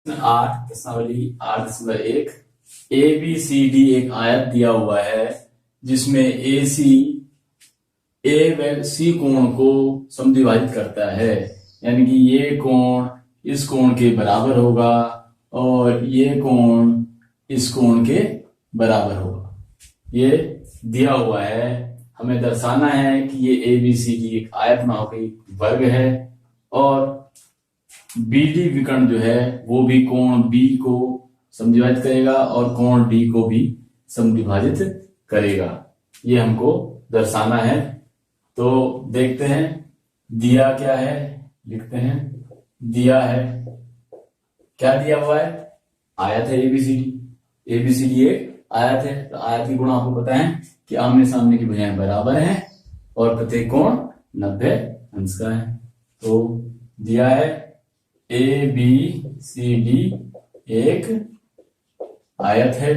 आठ प्रश्नावली 8.1 A B C D एक आयत दिया हुआ है जिसमें ए सी ए व सी कोण को समद्विभाजित करता है, यानी कि ये कोण इस कोण के बराबर होगा और ये कोण इस कोण के बराबर होगा। ये दिया हुआ है, हमें दर्शाना है कि ये ए बी सी डी एक आयतनापी वर्ग है और बी डी विकर्ण जो है वो भी कोण बी को समद्विभाजित करेगा और कोण डी को भी समद्विभाजित करेगा। ये हमको दर्शाना है। तो देखते हैं दिया क्या है, लिखते हैं। दिया है, क्या दिया हुआ है? आयत है एबीसीडी। एबीसीडी एक आयत है, तो आयत की गुण आपको पता है कि आमने सामने की भुजाएं बराबर हैं और प्रत्येक कोण 90 अंश का है। तो दिया है ए बी सी डी एक आयत है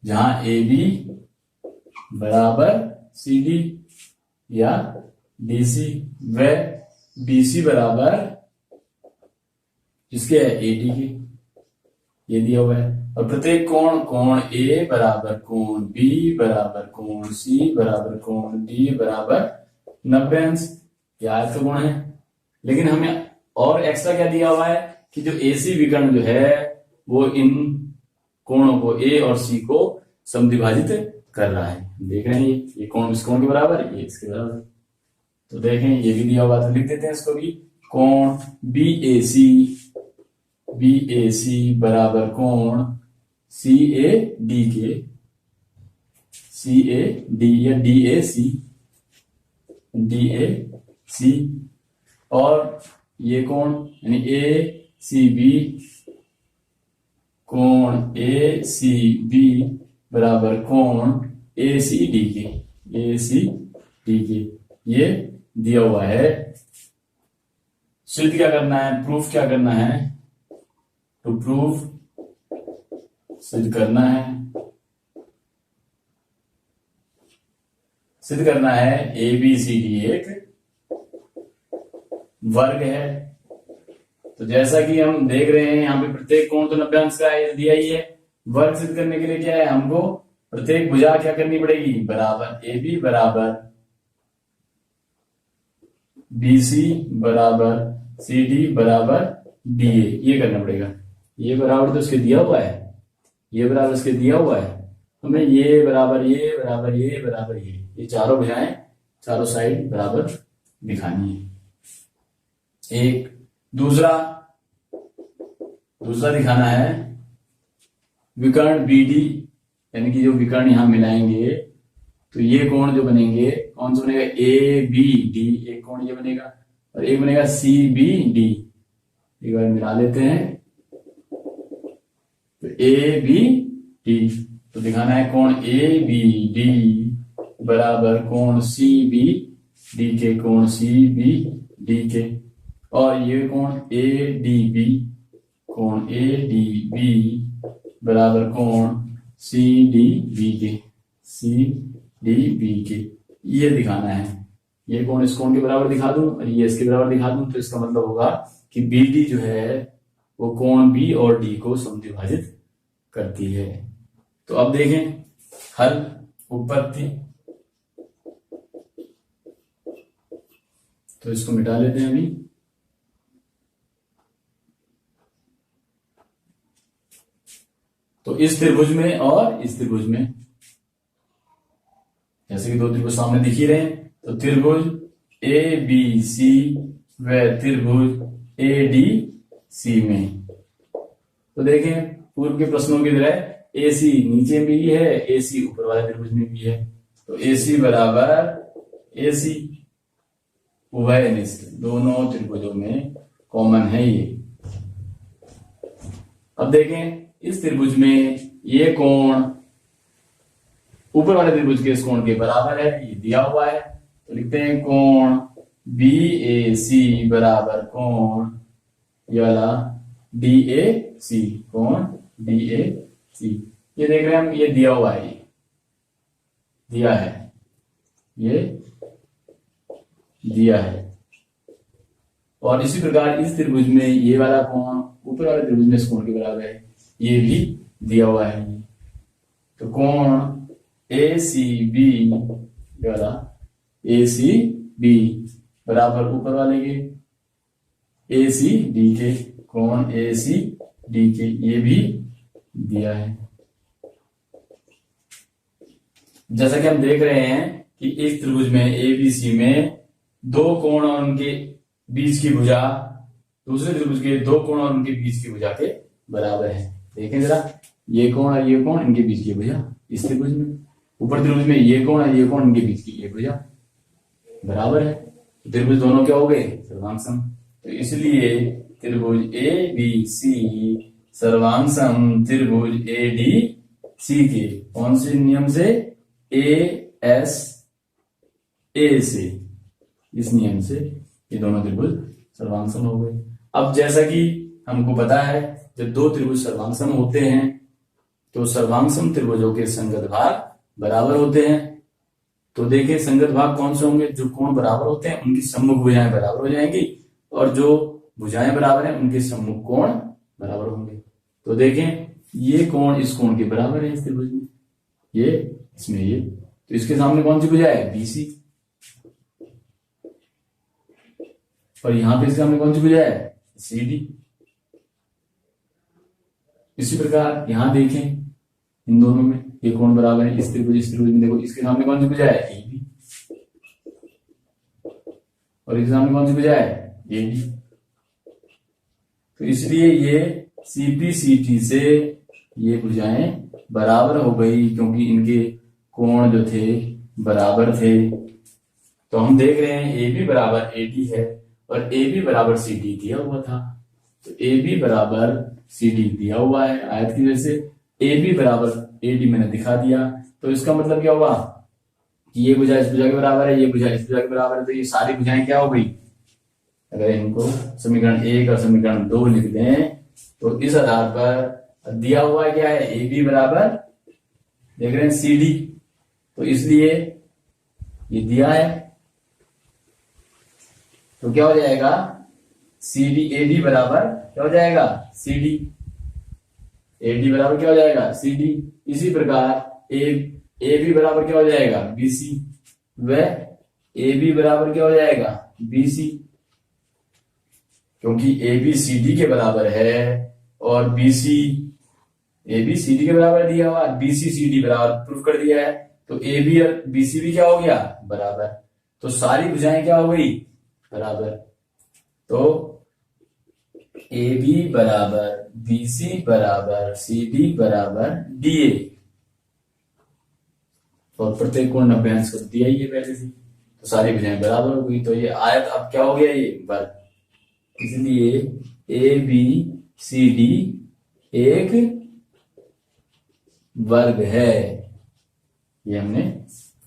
जहां ए बी बराबर सी डी या डीसी व बीसी बराबर इसके है ए डी के। ये दिया हुआ है और प्रत्येक कोण कोण ए बराबर कोण बी बराबर कोण सी बराबर कोण डी बराबर 90 अंश। आयत का गुण है, लेकिन हमें और एक्स्ट्रा क्या दिया हुआ है कि जो एसी विकर्ण जो है वो इन कोणों को ए और सी को समद्विभाजित कर रहा है। देख रहे हैं ये कोण इस कोण के बराबर, ये इसके बराबर। तो देखें ये भी दिया हुआ, तो लिख देते हैं इसको भी। कोण बी ए सी बराबर कोण सी ए डी के, सी ए डी या डी ए सी और ये कोण यानी ए सी बी, कोण ए सी बी बराबर कोण ए सी डी के। ये दिया हुआ है। सिद्ध क्या करना है, प्रूफ क्या करना है? टू प्रूफ सिद्ध करना है, सिद्ध करना है ए बी सी डी एक वर्ग है। तो जैसा कि हम देख रहे हैं यहाँ पे प्रत्येक कोण तो 90 अंश का है, दिया ही है। वर्ग सिद्ध करने के लिए क्या है, हमको प्रत्येक भुजा क्या करनी पड़ेगी, बराबर। ए बी बराबर बी सी बराबर सी डी बराबर डी ए, ये करना पड़ेगा। ये बराबर तो इसके दिया हुआ है, ये बराबर इसके दिया हुआ है। हमें ये बराबर ये बराबर ये बराबर ये चारों भुजाएं चारों साइड बराबर दिखानी है। एक दूसरा दिखाना है विकर्ण बी डी, यानी कि जो विकर्ण यहां मिलाएंगे तो ये कोण जो बनेंगे, कौन सा बनेगा, ए बी डी, एक कोण ये बनेगा और एक बनेगा सी बी डी। एक बार मिला लेते हैं तो ए बी डी, तो दिखाना है कोण ए बी डी बराबर कोण सी बी डी के, कोण सी बी डी के। और ये कोण ए डी बी, कोण ए डी बी बराबर कोण सी डी बी के, सी डी बी के। ये दिखाना है। ये कोण इस कोण के बराबर दिखा दूं और ये इसके बराबर दिखा दूं, तो इसका मतलब होगा कि बी डी जो है वो कोण बी और डी को समद्विभाजित करती है। तो अब देखें हल उत्पत्ति, तो इसको मिटा लेते हैं अभी। तो इस त्रिभुज में और इस त्रिभुज में, जैसे कि दो त्रिभुज सामने दिख ही रहे हैं, तो त्रिभुज ए बी सी व त्रिभुज ए डी सी में, तो देखें पूर्व के प्रश्नों की तरह ए सी नीचे भी है, ए सी ऊपर वाले त्रिभुज में भी है। तो ए सी बराबर ए सी, उभयनिष्ठ, दोनों त्रिभुजों में कॉमन है ये। अब देखें इस त्रिभुज में ये कोण ऊपर वाले त्रिभुज के इस कोण के बराबर है, ये दिया हुआ है। तो लिखते हैं कोण बी ए सी बराबर कोण ये वाला डी ए सी, कोण डी ए सी। ये देख रहे हैं हम, ये दिया हुआ है, ये दिया है, ये दिया है। और इसी प्रकार इस त्रिभुज में ये वाला कोण ऊपर वाले त्रिभुज में इस कोण के बराबर है, ये भी दिया हुआ है। तो कोण ACB वाला ACB बराबर ऊपर वाले के ACD के, कोण ACD के, ये भी दिया है। जैसा कि हम देख रहे हैं कि इस त्रिभुज में ABC में दो कोण और उनके बीच की भुजा दूसरे त्रिभुज के दो कोण और उनके बीच की भुजा के बराबर है। देखें जरा, ये कोण और ये कोण, इनके बीच की भुजा इस त्रिभुज में, ऊपर त्रिभुज में ये कोण और ये कोण, इनके बीच की ये भुजा बराबर है। तो त्रिभुज दोनों क्या हो गए? सर्वांग सम। तो इसलिए त्रिभुज ABC सर्वांग सम त्रिभुज ADC के कौन से नियम से? ASA से, इस नियम से ये दोनों त्रिभुज सर्वांग सम हो गए। अब जैसा कि हमको पता है जब दो त्रिभुज सर्वांग सम होते हैं तो सर्वांग सम त्रिभुजों के संगत भाग बराबर होते हैं। तो देखिए संगत भाग कौन से होंगे? जो कोण बराबर होते हैं उनकी सम्मुख भुजाएं बराबर हो जाएंगी और जो भुजाएं बराबर हैं उनके सम्मुख कोण बराबर होंगे। तो देखें ये कोण इस कोण के बराबर है इस त्रिभुज में, ये इसमें ये, तो इसके सामने कौन सी भुजा है? BC। और यहां पे इसके सामने कौन सी भुजा है? CD। इसी प्रकार यहां देखें इन दोनों में ये कोण बराबर है, इस त्रिभुज में देखो इसके सामने कौन सी भुजा है? AB। और इसके सामने कौन सी भुजा है? AD। तो इसलिए ये CPCT से ये भुजाएं बराबर हो गई क्योंकि इनके कोण जो थे बराबर थे। तो हम देख रहे हैं AB बराबर AD है और AB बराबर CD दिया हुआ था। तो AB बराबर CD दिया हुआ है आयत की वजह से, AB बराबर AD मैंने दिखा दिया। तो इसका मतलब क्या हुआ कि ये भुजा इस भुजा के बराबर है, ये भुजा इस भुजा के बराबर है, तो ये सारी भुजाएं क्या हो गई? अगर इनको समीकरण 1 और समीकरण 2 लिख दें तो इस आधार पर दिया हुआ क्या है? AB बराबर देख रहे हैं CD, तो इसलिए ये दिया है तो क्या हो जाएगा? CD AD बराबर क्या हो जाएगा? CD। AD बराबर क्या हो जाएगा? CD। इसी प्रकार AB बराबर क्या हो जाएगा? BC व AB बराबर क्या हो जाएगा? BC, क्योंकि AB CD के बराबर है और BC AB CD के बराबर दिया हुआ, BC CD बराबर प्रूफ कर दिया है, तो AB और BC भी क्या हो गया? बराबर। तो सारी भुजाएं क्या हो गई? बराबर। तो AB बराबर BC बराबर CD बराबर DA, और प्रत्येक कोण 90 अंश को दिया ही है पहले से, तो सारी भुजाएं बराबर हो गई। तो ये आयत अब क्या हो गया? ये वर्ग। इसलिए ABCD एक वर्ग है। ये हमने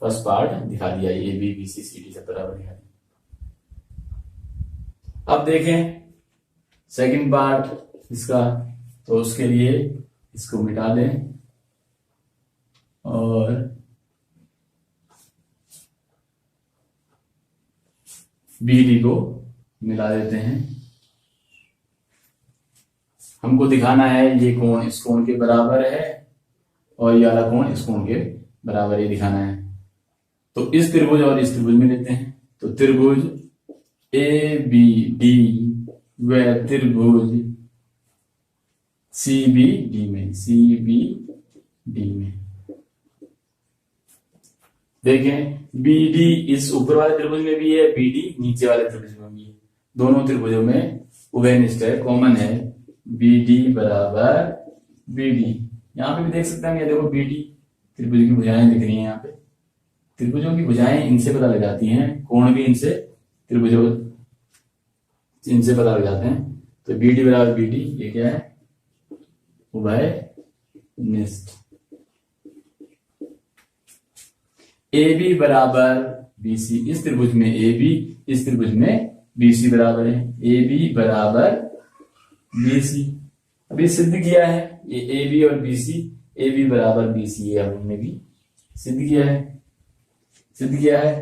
फर्स्ट पार्ट दिखा दिया, ABCD से बराबर दिखा दिया। अब देखें सेकंड पार्ट इसका, तो उसके लिए इसको मिटा दें और BD को मिला देते हैं। हमको दिखाना है ये कोण इस कोण के बराबर है और ये वाला कोण इस कोण के बराबर, ये दिखाना है। तो इस त्रिभुज और इस त्रिभुज में लेते हैं, तो त्रिभुज ABD व त्रिभुज CBD में देखें BD इस ऊपर वाले त्रिभुज में भी है, BD नीचे वाले त्रिभुज में भी है, दोनों त्रिभुजों में उभयनिष्ठ है, कॉमन है। BD बराबर BD, यहाँ पे भी देख सकते हैं, ये देखो BD त्रिभुज की भुजाएं दिख रही हैं। यहाँ पे त्रिभुजों की भुजाएं इनसे पता लग जाती हैं, कोण भी इनसे त्रिभुजों इनसे पता लग जाते हैं। तो BD बराबर BD, ये क्या है? उभयनिष्ठ। AB बराबर BC, इस त्रिभुज में AB, इस त्रिभुज में BC बराबर है। AB बराबर BC, अभी सिद्ध किया है ये AB और BC, AB बराबर BC, ये हमने भी सिद्ध किया है।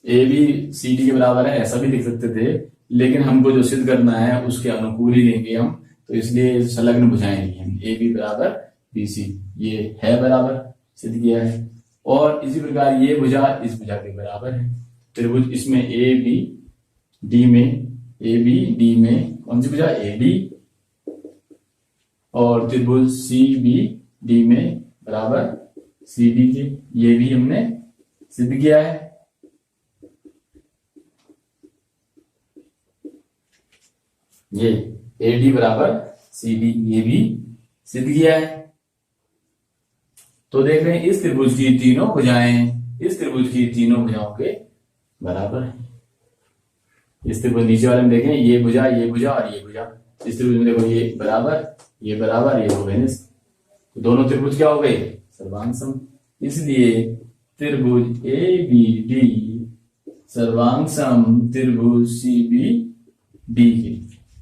ए बी सी डी के बराबर है ऐसा भी लिख सकते थे, लेकिन हमको जो सिद्ध करना है उसके अनुकूल ही लेंगे हम, तो इसलिए संलग्न भुजाएं ली हम, ए बी बराबर बी सी, ये है बराबर, सिद्ध किया है। और इसी प्रकार ये भुजा इस भुजा के बराबर है। त्रिभुज इसमें ए बी डी में कौन सी भुजा, ए डी, और त्रिभुज सी बी डी में बराबर सी डी के, ये भी हमने सिद्ध किया है। ये ए डी बराबर सी डी, ये भी सिद्ध किया है। तो देख रहे हैं इस त्रिभुज की तीनों भुजाएं इस त्रिभुज की तीनों भुजाओं के बराबर है। इस त्रिभुज नीचे वाले में देखें, ये भुजा और ये भुजा, इस त्रिभुज में देखो ये बराबर, ये हो गए, तो दोनों त्रिभुज क्या हो गए, सर्वांग सम। इसलिए त्रिभुज ए बी डी सर्वांग सम त्रिभुज सी बी डी के,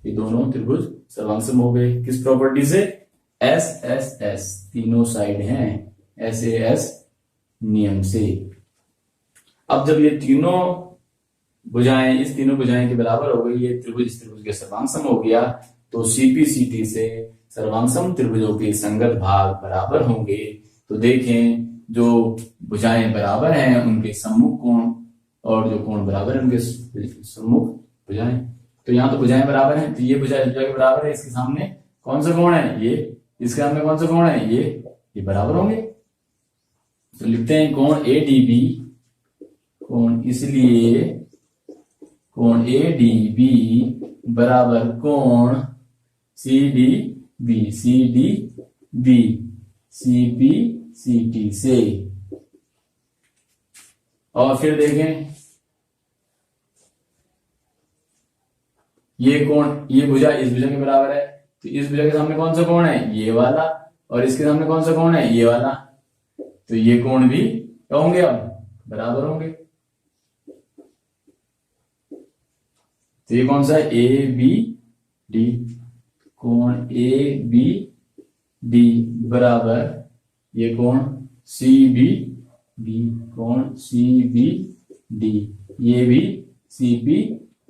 ये दोनों त्रिभुज सर्वांग सम हो गए। किस प्रॉपर्टी से, एस एस एस, तीनों साइड हैं एस ए एस नियम से। अब जब ये तीनों भुजाएं इस तीनों भुजाएं के बराबर हो गई, ये त्रिभुज इस त्रिभुज के सर्वांग सम हो गया, तो सीपी सीटी से सर्वांग सम त्रिभुजों के संगत भाग बराबर होंगे। तो देखें जो भुजाएं बराबर हैं उनके सम्मुख कोण, और जो कोण बराबर है उनके सम्मुख भुजाएं। तो यहाँ तो भुजाएं बराबर हैं, तो ये भुजा इस भुजा के बराबर है, इसके सामने कौन सा कोण है, ये, इसके सामने कौन सा कोण है, ये बराबर होंगे। तो लिखते हैं कोण ए डी बी, कोण, इसलिए कोण ए डी बी बराबर कोण C D B, C D B C P C T से। और फिर देखें ये कोण, ये भुजा इस भुजा के बराबर है, तो इस भुजा के सामने कौन सा कोण है, ये वाला, और इसके सामने कौन सा कोण है, ये वाला, तो ये कोण भी क्या होंगे, अब बराबर होंगे। तो ये कौन सा है, ए बी डी, कोण ए बी डी बराबर ये कोण सी बी डी, कोण सी बी डी, ये भी सी पी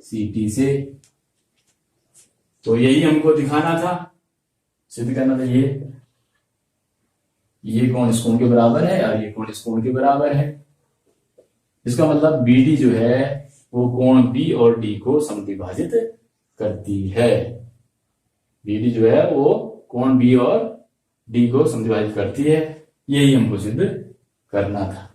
सी टी से। तो यही हमको दिखाना था, सिद्ध करना था, ये कोण इस कोण के बराबर है और ये कोण इस कोण के बराबर है। इसका मतलब बी डी जो है वो कोण बी और डी को समद्विभाजित करती है। बी डी जो है वो कोण बी और डी को समद्विभाजित करती है, यही हमको सिद्ध करना था।